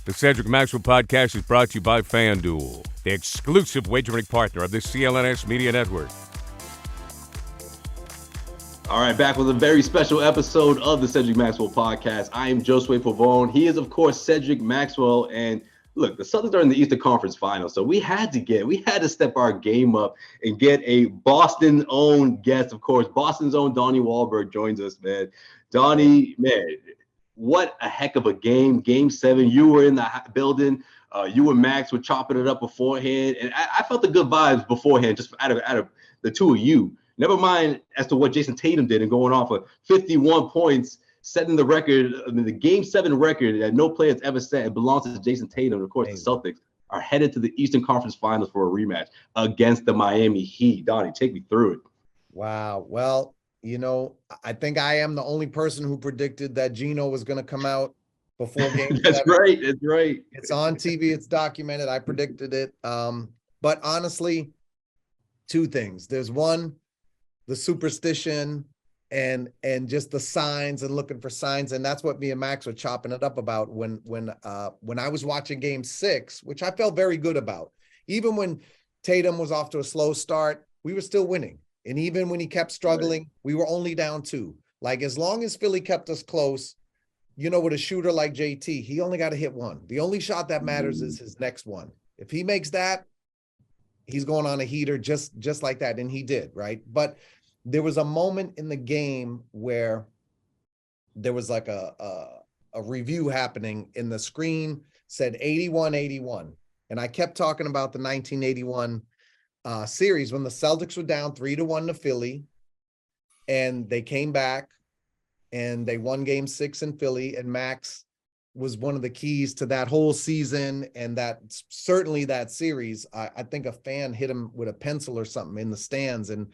The Cedric Maxwell podcast is brought to you by FanDuel, the exclusive wagering partner of the CLNS Media Network. All right, back with a very special episode of the Cedric Maxwell podcast. I am Josue Pavone. He is, of course, Cedric Maxwell. And look, the Celtics are in the Eastern Conference Finals, so we had to step our game up and get a Boston-owned guest. Of course, Boston's own Donnie Wahlberg joins us, man. Donnie, man, what a heck of a game. Game 7, you were in the building. You and Max were chopping it up beforehand. And I felt the good vibes beforehand, just out of the two of you. Never mind as to what Jayson Tatum did and going off of 51 points, setting the record, the Game 7 record that no player has ever set. It belongs to Jayson Tatum. Of course, the Celtics are headed to the Eastern Conference Finals for a rematch against the Miami Heat. Donnie, take me through it. Wow. Well, you know, I think I am the only person who predicted that Gino was going to come out before Game 7. That's right. That's right. It's on TV. It's documented. I predicted it. But honestly, two things. There's one, the superstition and just the signs and looking for signs. And that's what me and Max were chopping it up about when I was watching Game 6, which I felt very good about. Even when Tatum was off to a slow start, we were still winning. And even when he kept struggling, we were only down 2. Like, as long as Philly kept us close, you know, with a shooter like JT, he only got to hit one. The only shot that matters is his next one. If he makes that, he's going on a heater just like that. And he did, right? But there was a moment in the game where there was like a review happening, and the screen said 81-81. And I kept talking about the 1981 series when the Celtics were down 3-1 to Philly, and they came back and they won Game 6 in Philly, and Max was one of the keys to that whole season and that certainly that series. I think a fan hit him with a pencil or something in the stands, and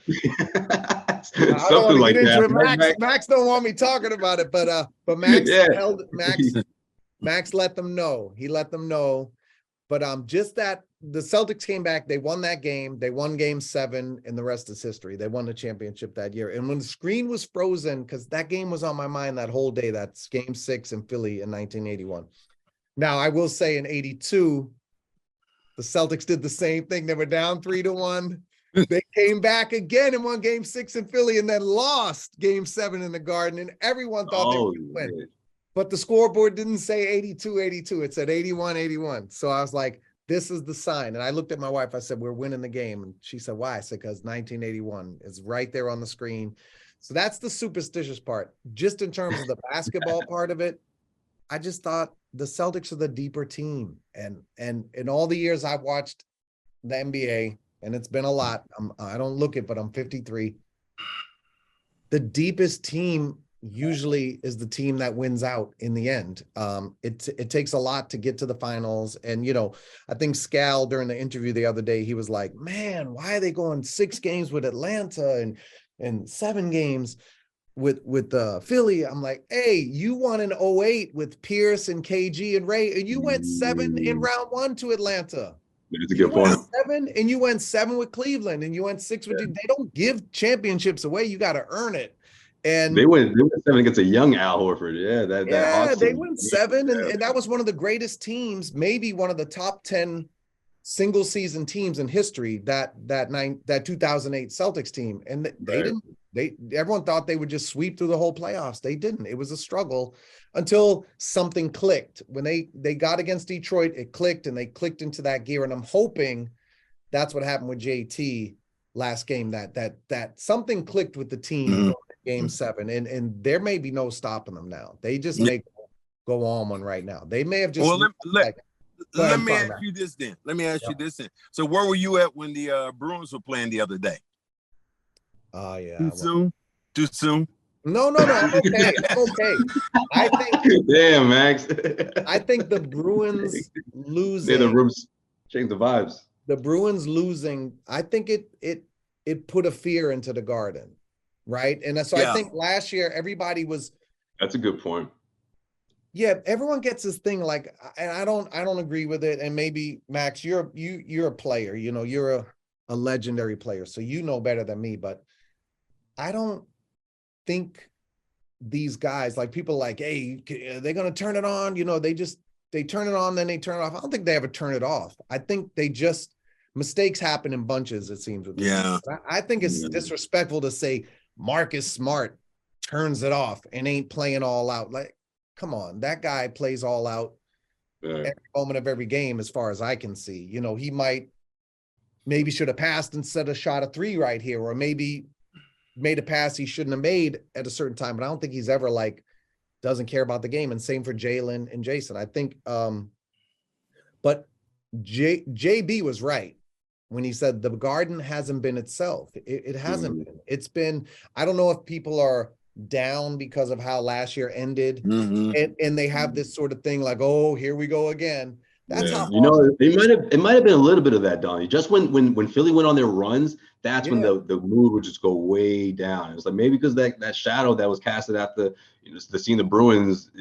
something like that. Max don't want me talking about it, but Max Max let them know. He let them know. But just that the Celtics came back, they won that game, they won Game 7, and the rest is history. They won the championship that year. And when the screen was frozen, because that game was on my mind that whole day, that's Game 6 in Philly in 1981. Now, I will say in 82, the Celtics did the same thing. They were down 3-1. They came back again and won Game 6 in Philly, and then lost Game 7 in the Garden, and everyone thought they would win. Man. But the scoreboard didn't say 82-82. It said 81-81. So I was like, this is the sign. And I looked at my wife. I said, we're winning the game. And she said, why? I said, because 1981 is right there on the screen. So that's the superstitious part. Just in terms of the basketball part of it, I just thought the Celtics are the deeper team. And in all the years I've watched the NBA, and it's been a lot, I don't look it, but I'm 53. The deepest team usually is the team that wins out in the end. It takes a lot to get to the finals. And, you know, I think Scal during the interview the other day, he was like, man, why are they going 6 games with Atlanta and 7 games with Philly? I'm like, hey, you won in 08 with Pierce and KG and Ray, and you went 7 in round 1 to Atlanta. That's a good point. 7, and you went 7 with Cleveland, and you went 6 with you. They don't give championships away. You got to earn it. And they went 7 against a young Al Horford. Yeah, they went 7, and that was one of the greatest teams, maybe one of the top 10 single season teams in history. That 2008 Celtics team, and they didn't. Everyone thought they would just sweep through the whole playoffs. They didn't. It was a struggle until something clicked. When they got against Detroit, it clicked, and they clicked into that gear. And I'm hoping that's what happened with JT last game. That something clicked with the team. Game 7, and there may be no stopping them now. They just may go on one right now. They may have just. Well, let me ask you this then. Let me ask you this then. So, where were you at when the Bruins were playing the other day? Oh yeah. Too soon? No. I'm okay. I think. Damn, Max. I think the Bruins losing. The rooms change the vibes. The Bruins losing. I think it put a fear into the Garden. Right. And so I think last year everybody was. That's a good point. Yeah, everyone gets this thing like, and I don't agree with it. And maybe Max, you're a player, you know, you're a legendary player, so you know better than me. But I don't think these guys, like people like, hey, they're gonna turn it on, you know, they they turn it on, then they turn it off. I don't think they ever turn it off. I think they just mistakes happen in bunches, it seems. With Yeah. I think it's disrespectful to say Marcus Smart turns it off and ain't playing all out. Like, come on, that guy plays all out every moment of every game, as far as I can see. You know, he maybe should have passed instead of shot a three right here, or maybe made a pass he shouldn't have made at a certain time. But I don't think he's ever like doesn't care about the game. And same for Jaylen and Jayson. I think, but JB was right when he said the Garden hasn't been itself. It hasn't been. It's been, I don't know if people are down because of how last year ended, and they have this sort of thing like, oh, here we go again. That's how, you know, it might have been a little bit of that, Donnie. Just when Philly went on their runs, that's when the mood would just go way down. It was like maybe because that shadow that was casted after the seeing the Bruins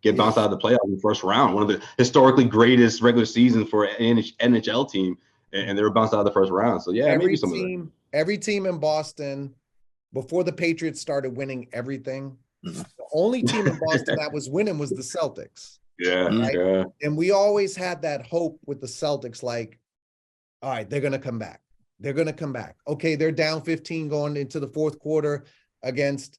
get bounced out of the playoffs in the first round, one of the historically greatest regular seasons for an NHL team, and they were bounced out of the first round. So yeah, maybe some of that. Every team in Boston, before the Patriots started winning everything, the only team in Boston that was winning was the Celtics. Yeah. And we always had that hope with the Celtics, like, all right, they're going to come back. They're going to come back. Okay, they're down 15 going into the fourth quarter against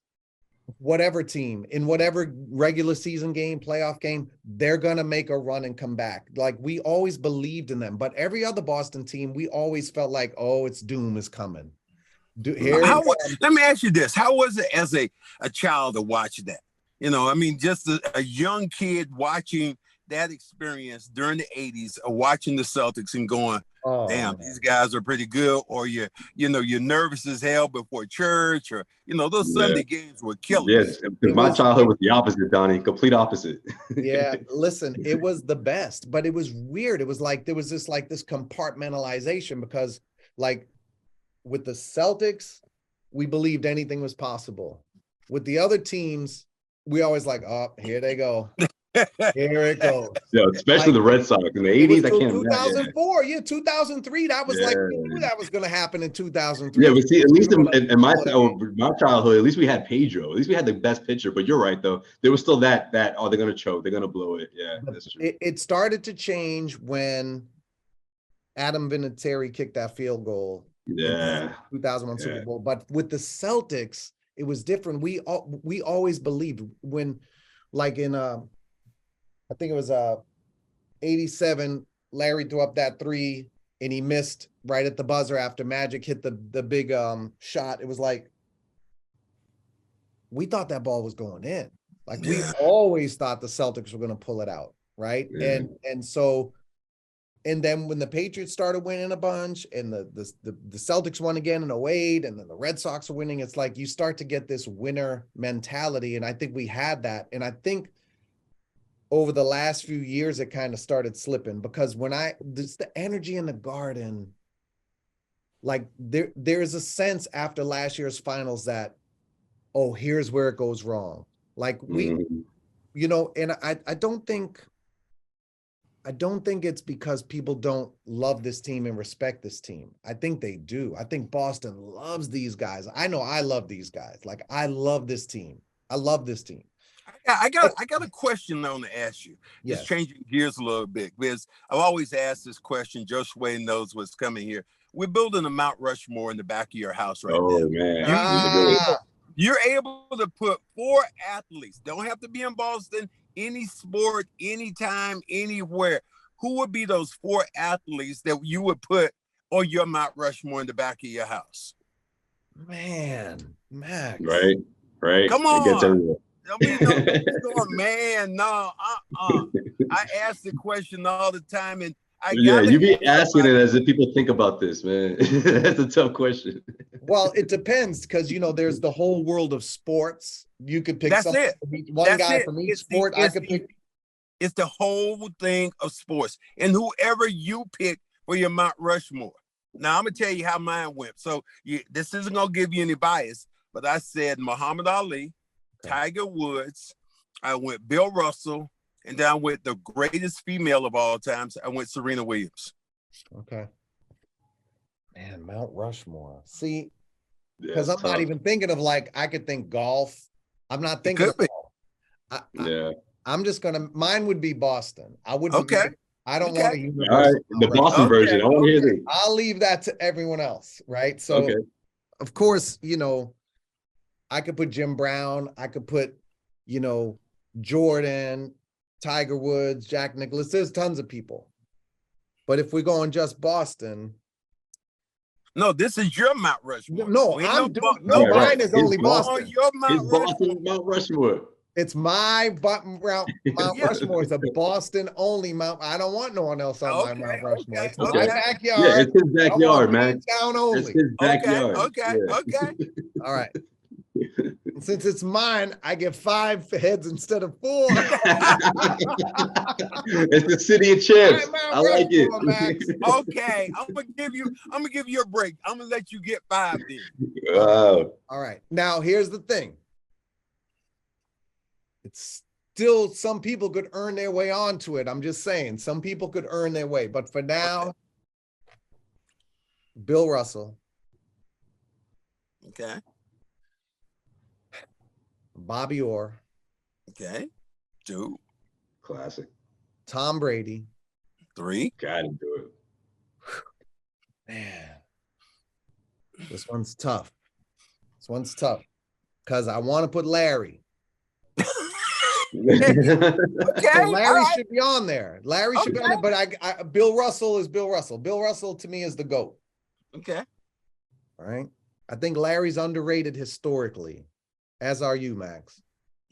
whatever team in whatever regular season game, playoff game, they're going to make a run and come back. Like, we always believed in them. But every other Boston team, we always felt like, oh, it's doom is coming. Let me ask you this. How was it as a child to watch that? You know, I mean, just a young kid watching that experience during the 80s, watching the Celtics and going, damn, these guys are pretty good. Or you're nervous as hell before church, or, those Sunday games were killers. Yes, my childhood was the opposite, Donnie, complete opposite. Yeah, listen, it was the best, but it was weird. It was like, there was this compartmentalization because like with the Celtics, we believed anything was possible. With the other teams, we always like, oh, here they go. Here it goes. Yeah, especially the Red Sox in the 80s. I can't 2004, 2003. That was like, we knew that was going to happen in 2003. Yeah, but see, at least in my childhood, at least we had Pedro. At least we had the best pitcher. But you're right, though. There was still that they're going to choke. They're going to blow it. Yeah, that's true. It started to change when Adam Vinatieri kicked that field goal. Yeah. 2001 Super Bowl. But with the Celtics, it was different. We always believed when, like in I think it was 87, Larry threw up that three and he missed right at the buzzer after Magic hit the big shot. It was like, we thought that ball was going in. Like we always thought the Celtics were going to pull it out, right? Yeah. And then when the Patriots started winning a bunch and the Celtics won again in 2008 and then the Red Sox are winning, it's like you start to get this winner mentality. And I think we had that. And I think over the last few years, it kind of started slipping because there's the energy in the Garden, like there's a sense after last year's finals that, oh, here's where it goes wrong. Like and I don't think it's because people don't love this team and respect this team. I think they do. I think Boston loves these guys. I know I love these guys. Like, I love this team. I love this team. I got a question though to ask you. Yes. Just changing gears a little bit, because I've always asked this question. Josue knows what's coming here. We're building a Mount Rushmore in the back of your house right now. Oh, man. You're able to put 4 athletes, don't have to be in Boston, any sport, anytime, anywhere. Who would be those 4 athletes that you would put on your Mount Rushmore in the back of your house? Man, Max. Right. Come on. Man, no. I ask the question all the time, and you be asking it as if people think about this, man. That's a tough question. Well, it depends because there's the whole world of sports. You could pick one guy from each sport. I could pick. It's the whole thing of sports, and whoever you pick for your Mount Rushmore. Now I'm gonna tell you how mine went. So this isn't gonna give you any bias, but I said Muhammad Ali, Tiger Woods, I went Bill Russell, and then I went the greatest female of all times. I went Serena Williams. Okay. Man, Mount Rushmore. See, because I'm not even thinking of I could think golf. I'm not thinking of golf. I'm just gonna. Mine would be Boston. I wouldn't. Okay. I don't want to. All right, the Boston version. I want to hear this. I'll leave that to everyone else, right? So, of course, I could put Jim Brown. I could put, Jordan, Tiger Woods, Jack Nicklaus. There's tons of people. But if we're going just Boston. No, this is your Mount Rushmore. No, mine is only Boston. Your Mount Rushmore. It's my Mount Rushmore. It's a Boston only Mount. I don't want no one else on my Mount Rushmore. It's my backyard. Yeah, it's his backyard, man. Town only. It's his backyard. Okay. All right. Since it's mine, I get 5 heads instead of 4. It's the city of champs. I like it. Okay, I'm gonna give you a break. I'm gonna let you get 5 then. Wow. All right. Now here's the thing. It's still, some people could earn their way onto it. I'm just saying, some people could earn their way. But for now, Bill Russell. Okay. Bobby Orr. Okay. 2. Classic. Tom Brady. 3. Gotta do it. Man. This one's tough. Because I want to put Larry. Okay. Larry should be on there. Larry should be on there, but Bill Russell is Bill Russell. Bill Russell to me is the GOAT. Okay. All right. I think Larry's underrated historically, as are you, Max.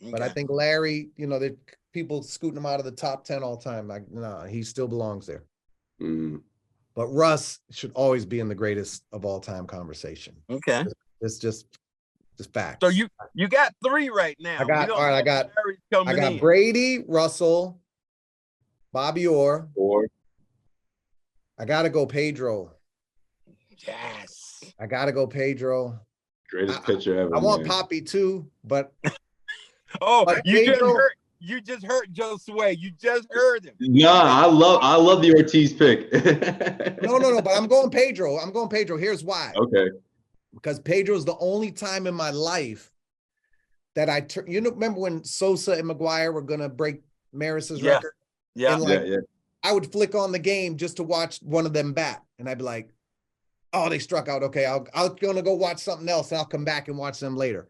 Okay. But I think Larry, the people scooting him out of the top 10 all time. Like, no, he still belongs there. Mm. But Russ should always be in the greatest of all time conversation. Okay. It's just fact. So you got 3 right now. I got Brady, Russell, Bobby Orr. I gotta go Pedro. Yes. I gotta go Pedro. Greatest pitcher ever. I want Poppy too, but you just heard Josue. You just heard him. Nah, I love the Ortiz pick. No, but I'm going Pedro. Here's why. Okay. Because Pedro's the only time in my life that remember when Sosa and McGuire were gonna break Maris's record? Yeah. And I would flick on the game just to watch one of them bat, and I'd be like, "Oh, they struck out. Okay, I'm gonna go watch something else, and I'll come back and watch them later."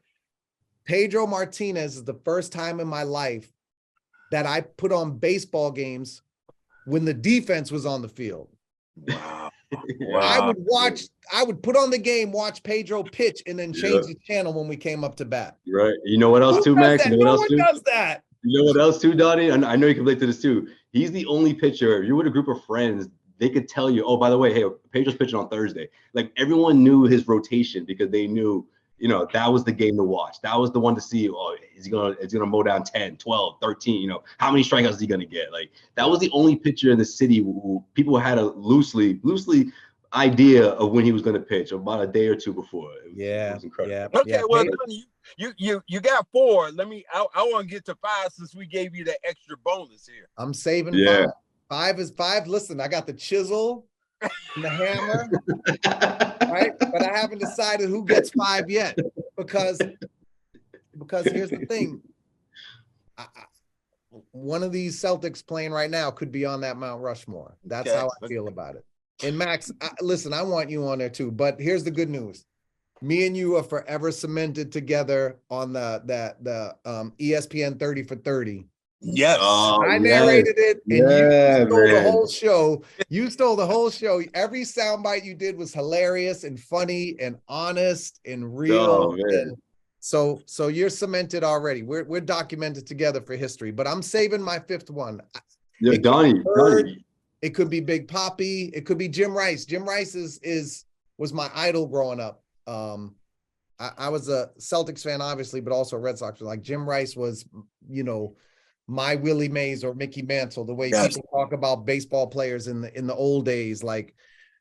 Pedro Martinez is the first time in my life that I put on baseball games when the defense was on the field. Wow. I would put on the game, watch Pedro pitch, and then change the channel when we came up to bat. Right. You know what else too, Max? No one does that. You know what else too, Donnie? And I know you can relate to this too. He's the only pitcher. If you're with a group of friends, they could tell you, oh, by the way, hey, Pedro's pitching on Thursday. Like everyone knew his rotation because they knew, that was the game to watch. That was the one to see, oh, is he gonna mow down 10, 12, 13, how many strikeouts is he gonna get? Like that was the only pitcher in the city who people had a loosely idea of when he was gonna pitch about a day or two before. It was incredible. Yeah. Okay, well, you got 4. I want to get to 5 since we gave you that extra bonus here. I'm saving 5. 5 is 5. Listen, I got the chisel and the hammer, right? But I haven't decided who gets 5 yet because here's the thing. One of these Celtics playing right now could be on that Mount Rushmore. That's how I feel about it. And Max, listen, I want you on there too. But here's the good news: me and you are forever cemented together on the ESPN 30 for 30. Yes. I narrated it, and you stole the whole show. You stole the whole show. Every soundbite you did was hilarious and funny and honest and real. So you're cemented already. We're documented together for history. But I'm saving my 5th one. Yeah, Donnie. It could be Big Papi. It could be Jim Rice. Jim Rice was my idol growing up. I was a Celtics fan, obviously, but also a Red Sox fan. Like Jim Rice was, my Willie Mays or Mickey Mantle. The way people talk about baseball players in the old days, like,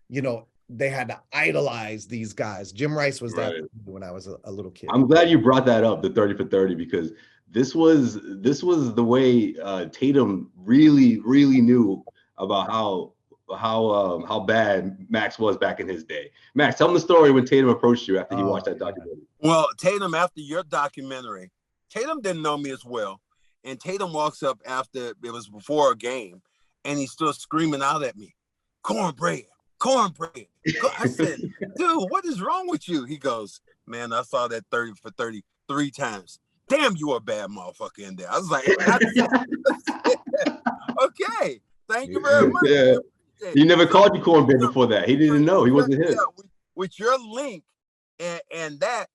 they had to idolize these guys. Jim Rice was that when I was a little kid. I'm glad you brought that up, the 30 for 30, because this was the way Tatum really knew about how bad Max was back in his day. Max, tell them the story when Tatum approached you after he watched that documentary. Well, Tatum, after your documentary, Tatum didn't know me as well. And Tatum walks up after, it was before a game, and he's still screaming out at me, cornbread, cornbread. I said, dude, what is wrong with you? He goes, man, I saw that 30 for 30 3 times. Damn, you a bad motherfucker in there. I was like, okay, thank you very much. Yeah. He never called you cornbread before that. He didn't know. He wasn't hip. With your link and that,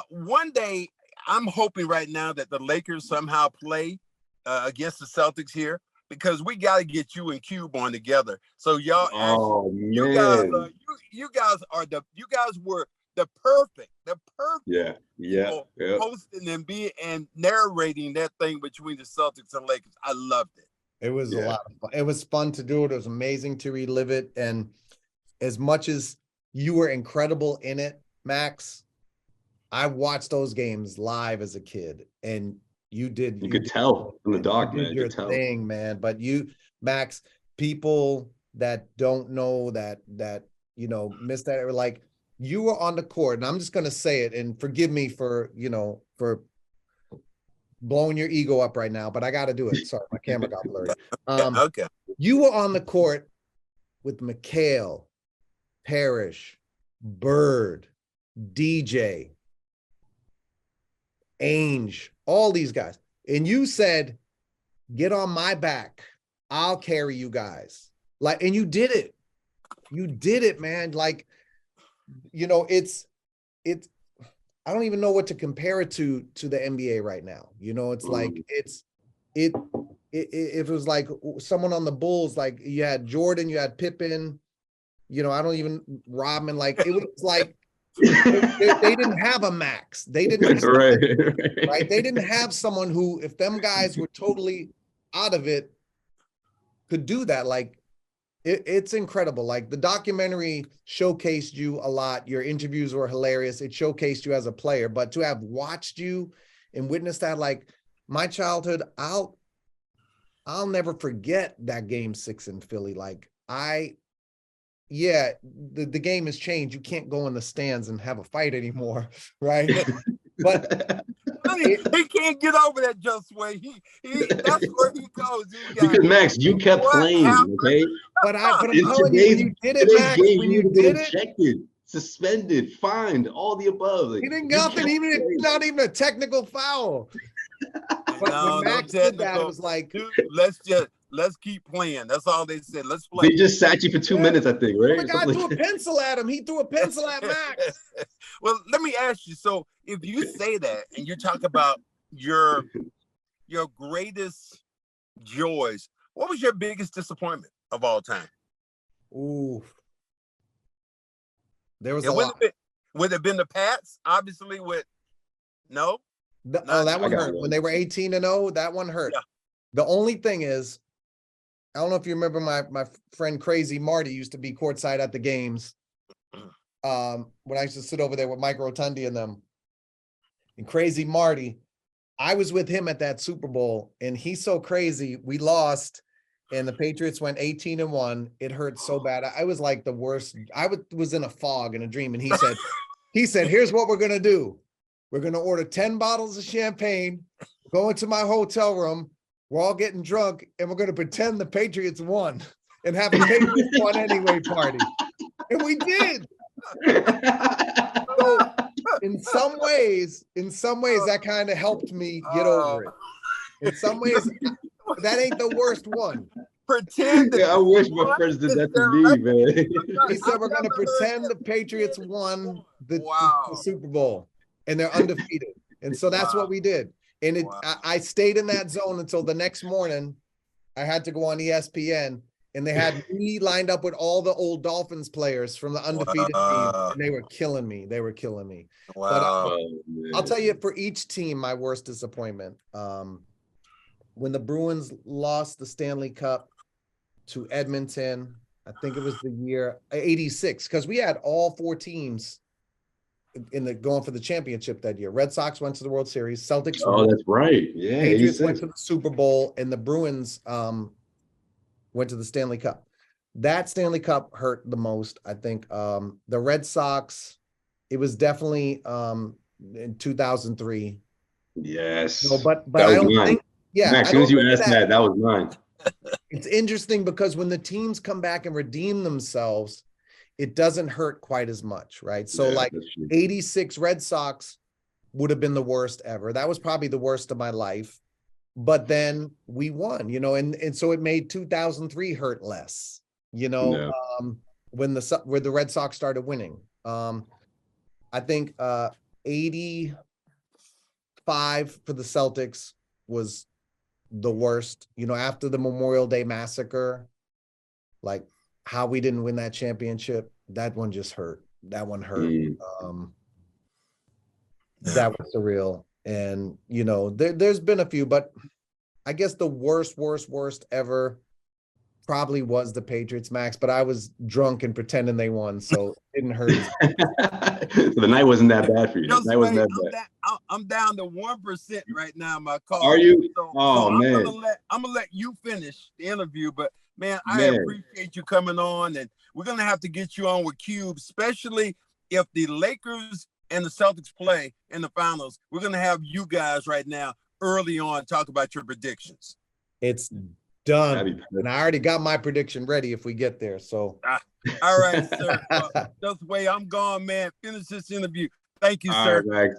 one day I'm hoping right now that the Lakers somehow play against the Celtics here, because we got to get you and Cube on together. So y'all, you guys were the perfect people hosting and narrating that thing between the Celtics and Lakers. I loved it. It was a lot of fun. It was fun to do it. It was amazing to relive it. And as much as you were incredible in it, Max, I watched those games live as a kid, and you could tell from the doc, man. Your thing, man. But Max, people that don't know that missed that, or like, you were on the court, and I'm just gonna say it, and forgive me for blowing your ego up right now, but I got to do it. Sorry, my camera got blurry. Okay. You were on the court with McHale, Parrish, Bird, DJ, Ainge, all these guys. And you said, get on my back. I'll carry you guys. And you did it. You did it, man. Like, it's I don't even know what to compare it to the NBA right now. It's like, if it was like someone on the Bulls, like you had Jordan, you had Pippen, I don't even Rodman, like it was like they didn't have a Max. They didn't have, right? They didn't have someone who, if them guys were totally out of it, could do that. Like it's incredible. Like the documentary showcased you a lot. Your interviews were hilarious. It showcased you as a player, but to have watched you and witnessed that, like my childhood, I'll never forget that game 6 in Philly. Like the game has changed. You can't go in the stands and have a fight anymore, right? But he can't get over that Josue. That's where he goes. Because Max, you kept playing, okay? But I'm telling you, when you did it, Max, when you did it, ejected, suspended, fined, all the above. Like, he didn't nothing, not even a technical foul. But when Max did that, it was like, dude, let's keep playing. That's all they said. Let's play. They just sat you for 2 minutes, I think, right? The guy threw a pencil at him. He threw a pencil at Max. Well, let me ask you. So if you say that and you talk about your greatest joys, what was your biggest disappointment of all time? Ooh. There was a lot. Would it have been the Pats? Obviously, no? That one hurt. When they were 18-0, that one hurt. Yeah. The only thing is, I don't know if you remember my friend Crazy Marty used to be courtside at the games. When I used to sit over there with Mike Rotundi and them. And Crazy Marty, I was with him at that Super Bowl, and he's so crazy. We lost, and the Patriots went 18-1. It hurt so bad. I was like the worst. I was in a fog, in a dream, and he said, here's what we're going to do. We're going to order 10 bottles of champagne, go into my hotel room. We're all getting drunk, and we're going to pretend the Patriots won and have a Patriots won anyway party. And we did. So in some ways, that kind of helped me get over it. In some ways, that ain't the worst one. Pretend. I wish my friends did that to me, man. He said we're going to pretend the Patriots won the Super Bowl, and they're undefeated. And so that's what we did. And I stayed in that zone until the next morning. I had to go on ESPN, and they had me lined up with all the old Dolphins players from the undefeated team, and they were killing me. Wow. But I'll tell you, for each team, my worst disappointment. When the Bruins lost the Stanley Cup to Edmonton, I think it was the year 86, because we had all 4 teams going for the championship that year. Red Sox went to the World Series. Celtics. Oh, that's right. Yeah. Patriots went to the Super Bowl, and the Bruins went to the Stanley Cup. That Stanley Cup hurt the most, I think. The Red Sox, it was definitely in 2003. Yes. No, but I don't think Yeah. Max, as soon as you asked that was mine. It's interesting because when the teams come back and redeem themselves, it doesn't hurt quite as much, right? So Yeah, like 86 Red Sox would have been the worst ever. That was probably the worst of my life. But then we won, and so it made 2003 hurt less, Yeah. when the Red Sox started winning. I think 85 for the Celtics was the worst, after the Memorial Day massacre, like how we didn't win that championship. That one just hurt. That one hurt. That was surreal. And, there's been a few, but I guess the worst ever probably was the Patriots, Max, but I was drunk and pretending they won, so it didn't hurt. So the night wasn't that bad for you. The night wasn't that bad. I'm down to 1% right now in my car. Are you? Man. I'm gonna let you finish the interview, but man, I appreciate you coming on, and we're gonna have to get you on with Cube, especially if the Lakers and the Celtics play in the finals. We're gonna have you guys right now early on talk about your predictions. It's done. And I already got my prediction ready if we get there. So all right, sir. Just wait, I'm gone, man. Finish this interview. Thank you, sir. All right, Max.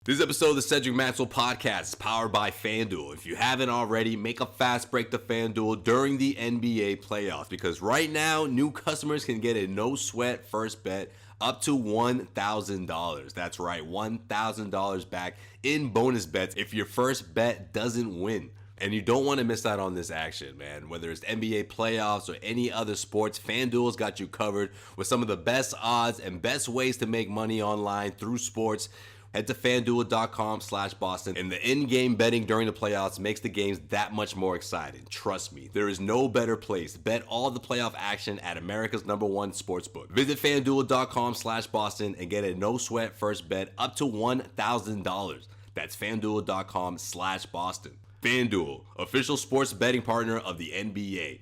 This episode of the Cedric Maxwell podcast is powered by FanDuel. If you haven't already, make a fast break to FanDuel during the NBA playoffs, because right now, new customers can get a no-sweat first bet up to $1,000. That's right, $1,000 back in bonus bets if your first bet doesn't win. And you don't want to miss out on this action, man. Whether it's NBA playoffs or any other sports, FanDuel's got you covered with some of the best odds and best ways to make money online through sports. Head to FanDuel.com/Boston, and the in-game betting during the playoffs makes the games that much more exciting. Trust me, there is no better place to bet all the playoff action at America's #1 sportsbook. Visit FanDuel.com/Boston and get a no-sweat first bet up to $1,000. That's FanDuel.com/Boston. FanDuel, official sports betting partner of the NBA.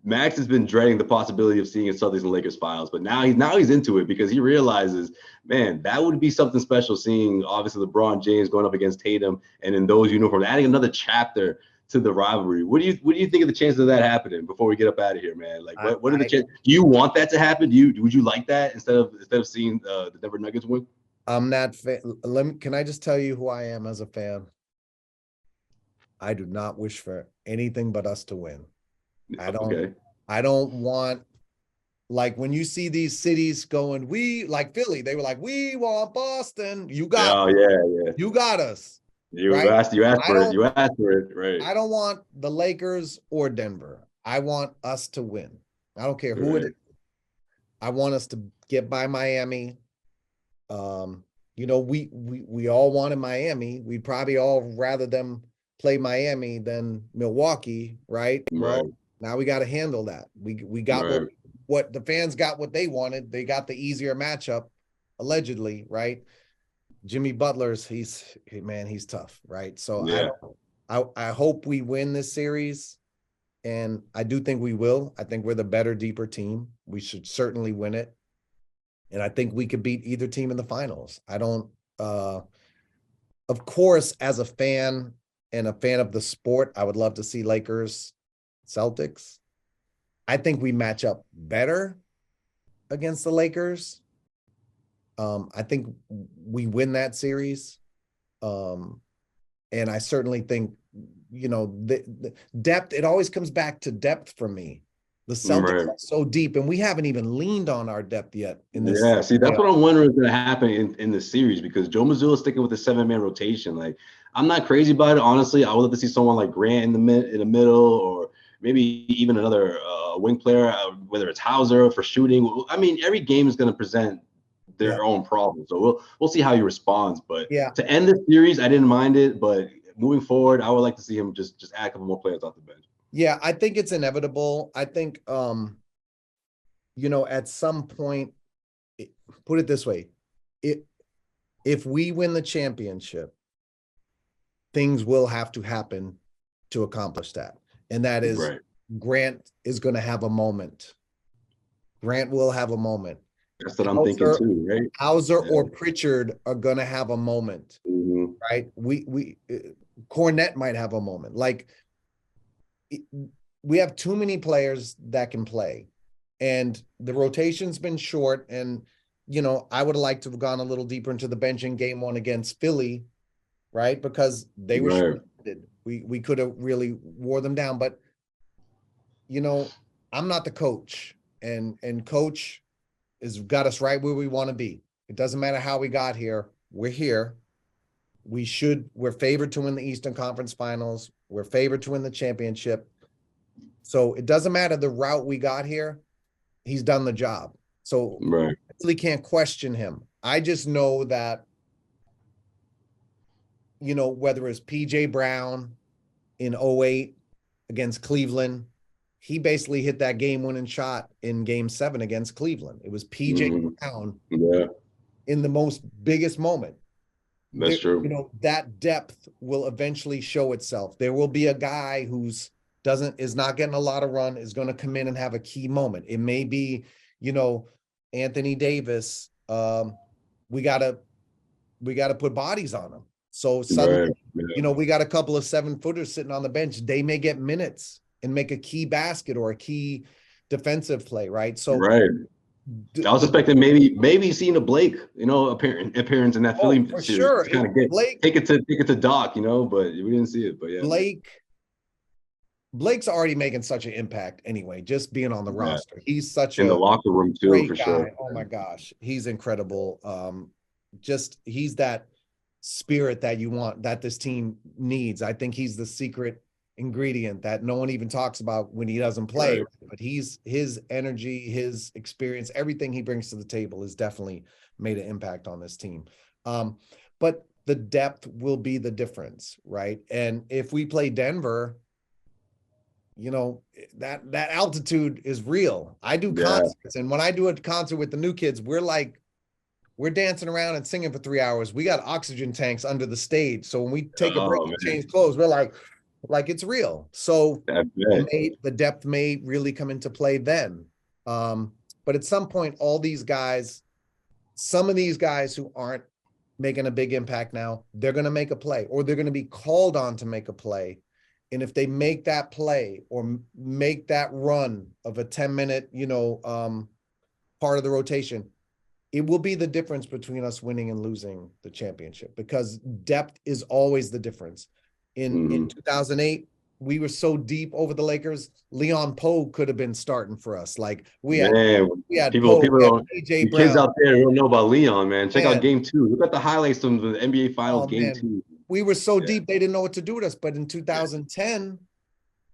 Max has been dreading the possibility of seeing a Celtics and Lakers finals, but now he's into it because he realizes, man, that would be something special seeing obviously LeBron James going up against Tatum and in those uniforms, adding another chapter to the rivalry. What do you think of the chances of that happening before we get up out of here, man? Like, what are the chances? Do you want that to happen? Would you like that instead of seeing the Denver Nuggets win? I'm not. Can I just tell you who I am as a fan? I do not wish for anything but us to win. I don't want, like, when you see these cities going, like Philly, they were like, we want Boston. You got You got us. You asked for it. You asked for it, right? I don't want the Lakers or Denver. I want us to win. I don't care who it is. I want us to get by Miami. We all wanted Miami. We'd probably all rather them play Miami than Milwaukee, right? Well, now we got to handle that. We got what the fans got what they wanted. They got the easier matchup, allegedly, right? Jimmy Butler's he's tough, right? So I hope we win this series, and I do think we will. I think we're the better, deeper team. We should certainly win it, and I think we could beat either team in the finals. I don't. Of course, as a fan and a fan of the sport, I would love to see Lakers, Celtics. I think we match up better against the Lakers. I think we win that series. And I certainly think, the depth, it always comes back to depth for me. The Celtics are so deep, and we haven't even leaned on our depth yet in this. Yeah, see, that's what I'm wondering is going to happen in the series, because Joe Mazzulla is sticking with the 7-man rotation. Like, I'm not crazy about it, honestly. I would love to see someone like Grant in the middle, or maybe even another wing player, whether it's Hauser for shooting. I mean, every game is going to present their own problems, so we'll see how he responds. But to end this series, I didn't mind it. But moving forward, I would like to see him just add a couple more players off the bench. Yeah, I think it's inevitable. I think, at some point, put it this way, if we win the championship, things will have to happen to accomplish that. And that is Grant is going to have a moment. Grant will have a moment. That's what I'm thinking too, right? Hauser or Pritchard are gonna have a moment, right? Cornette might have a moment. Like, we have too many players that can play, and the rotation's been short. And I would have liked to have gone a little deeper into the bench in game 1 against Philly, right? Because they were short-handed. We could have really wore them down, but I'm not the coach, and coach has got us right where we want to be. It doesn't matter how we got here. We're here. We're favored to win the Eastern Conference Finals. We're favored to win the championship. So it doesn't matter the route we got here. He's done the job. So I really can't question him. I just know that, whether it's PJ Brown in 2008 against Cleveland, he basically hit that game-winning shot in game 7 against Cleveland. It was PJ Brown in the biggest moment. That's true. That depth will eventually show itself. There will be a guy who's is not getting a lot of run, is going to come in and have a key moment. It may be, Anthony Davis. We gotta put bodies on him. So suddenly, we got a couple of 7-footers sitting on the bench. They may get minutes and make a key basket or a key defensive play, right? So I was expecting maybe seeing a Blake, appearance in that Philly for series. Sure. Kind of take it to Doc, but we didn't see it. But yeah, Blake's already making such an impact anyway, just being on the roster. He's such in the locker room too, great for guy. sure. Oh my gosh, he's incredible. He's that spirit that you want, that this team needs. I think he's the secret ingredient that no one even talks about when he doesn't play, but his energy, his experience, everything he brings to the table has definitely made an impact on this team. But the depth will be the difference, right? And if we play Denver, that altitude is real. I do concerts, and when I do a concert with the new kids, we're dancing around and singing for 3 hours. We got oxygen tanks under the stage, so when we take a break and change clothes, we're like it's real. So the depth may really come into play then. But at some point, some of these guys who aren't making a big impact now, they're going to make a play, or they're going to be called on to make a play. And if they make that play or make that run of a 10-minute, part of the rotation, it will be the difference between us winning and losing the championship, because depth is always the difference. In 2008, we were so deep over the Lakers. Leon Poe could have been starting for us. Like we had people Poe, PJ Brown. Kids out there don't know about Leon, man. Check out game 2. Look at the highlights from the NBA Finals game 2. We were so deep, they didn't know what to do with us. But in 2010,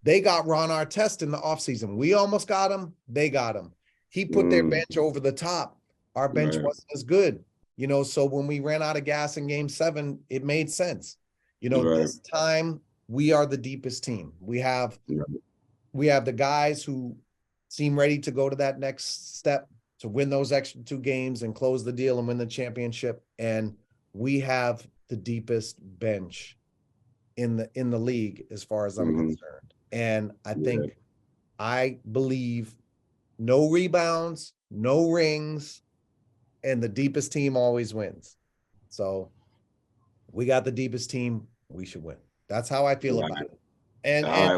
they got Ron Artest in the offseason. We almost got him. They got him. He put their bench over the top. Our bench wasn't as good. So when we ran out of gas in game 7, it made sense. This time we are the deepest team. We have the guys who seem ready to go to that next step to win those extra 2 games and close the deal and win the championship. And we have the deepest bench in the league as far as I'm concerned. And I believe no rebounds, no rings, and the deepest team always wins. So we got the deepest team. We should win. That's how I feel about it. And I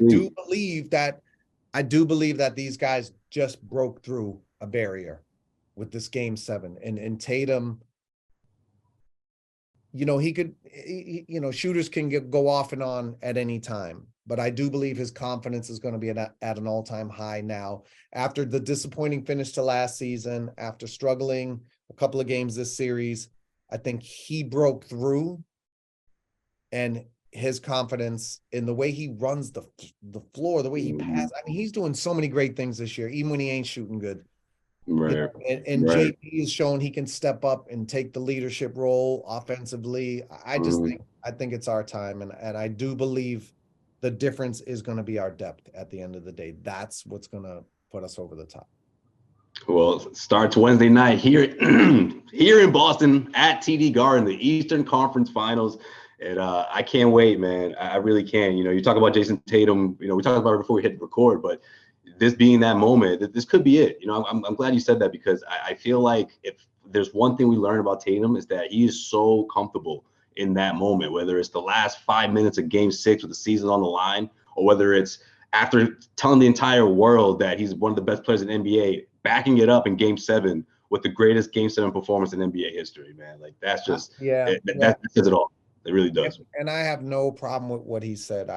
do believe that these guys just broke through a barrier with this game 7. And Tatum, shooters can go off and on at any time, but I do believe his confidence is going to be at an all-time high now. After the disappointing finish to last season, after struggling a couple of games this series, I think he broke through, and his confidence in the way he runs the floor, the way he passes. I mean, he's doing so many great things this year, even when he ain't shooting good. Right. JP has shown he can step up and take the leadership role offensively. I think it's our time. And I do believe the difference is going to be our depth at the end of the day. That's what's going to put us over the top. Well, it starts Wednesday night here in Boston at TD Garden, the Eastern Conference Finals. And I can't wait, man. I really can. You talk about Jayson Tatum. We talked about it before we hit record, but this being that moment, this could be it. You know, I'm glad you said that, because I feel like if there's one thing we learned about Tatum is that he is so comfortable in that moment, whether it's the last 5 minutes of Game 6 with the season on the line, or whether it's after telling the entire world that he's one of the best players in NBA, backing it up in Game 7 with the greatest Game 7 performance in NBA history, man. Like, that's just that says it all. It really does. And I have no problem with what he said.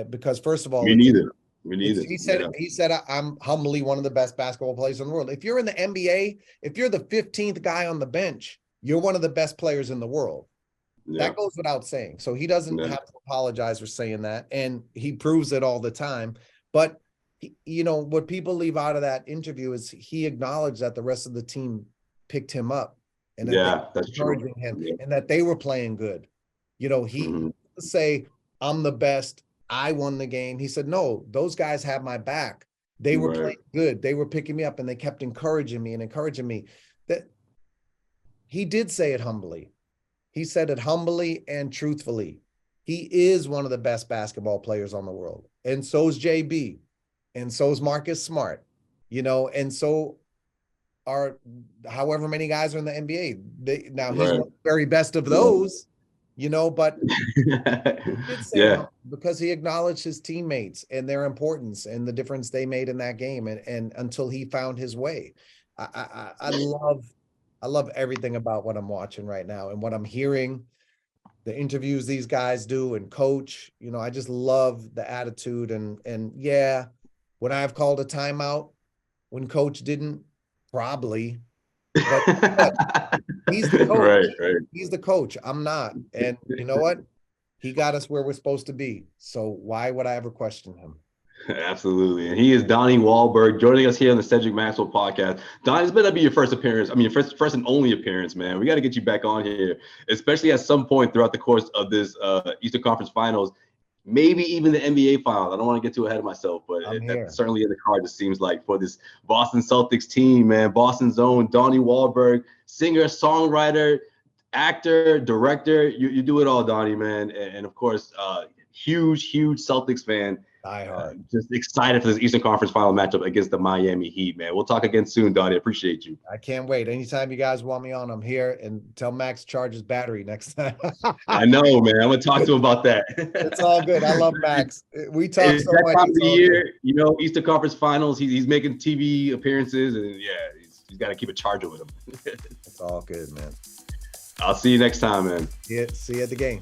Because first of all, Me neither. He said, I'm humbly one of the best basketball players in the world. If you're in the NBA, if you're the 15th guy on the bench, you're one of the best players in the world. Yeah. That goes without saying. So he doesn't have to apologize for saying that. And he proves it all the time. But, you know, what people leave out of that interview is he acknowledged that the rest of the team picked him up and that they were encouraging him and that they were playing good. You know, he say, I'm the best. I won the game. He said, no, those guys have my back. They were playing good. They were picking me up, and they kept encouraging me. That he did say it humbly. He said it humbly and truthfully. He is one of the best basketball players on the world. And so is JB. And so is Marcus Smart, you know, and so are however many guys are in the NBA. Now he's one of the very best of those. You know, but he did say because he acknowledged his teammates and their importance and the difference they made in that game, and until he found his way. I love everything about what I'm watching right now and what I'm hearing, the interviews these guys do and coach. You know, I just love the attitude and would I have called a timeout when coach didn't? Probably. But he's the coach. Right. He's the coach. I'm not. And you know what? He got us where we're supposed to be. So why would I ever question him? Absolutely. And he is Donnie Wahlberg joining us here on the Cedric Maxwell podcast. Donnie, this better be your first appearance. I mean, your first and only appearance, man. We got to get you back on here, especially at some point throughout the course of this Eastern Conference Finals. Maybe even the NBA Finals. I don't want to get too ahead of myself, but that's certainly in the card, it seems like, for this Boston Celtics team, man. Boston's own Donnie Wahlberg, singer, songwriter, actor, director. You do it all, Donnie, man. And of course, huge Celtics fan. Just excited for this Eastern Conference Final matchup against the Miami Heat, man. We'll talk again soon, Donnie. Appreciate you. I can't wait. Anytime you guys want me on, I'm here. And tell Max charge his battery next time. I know, man. I'm gonna talk to him about that. It's all good. I love Max. We talk so much. Time of the year, you know, Eastern Conference Finals. He's making TV appearances, and he's got to keep a charger with him. It's all good, man. I'll see you next time, man. See you at the game.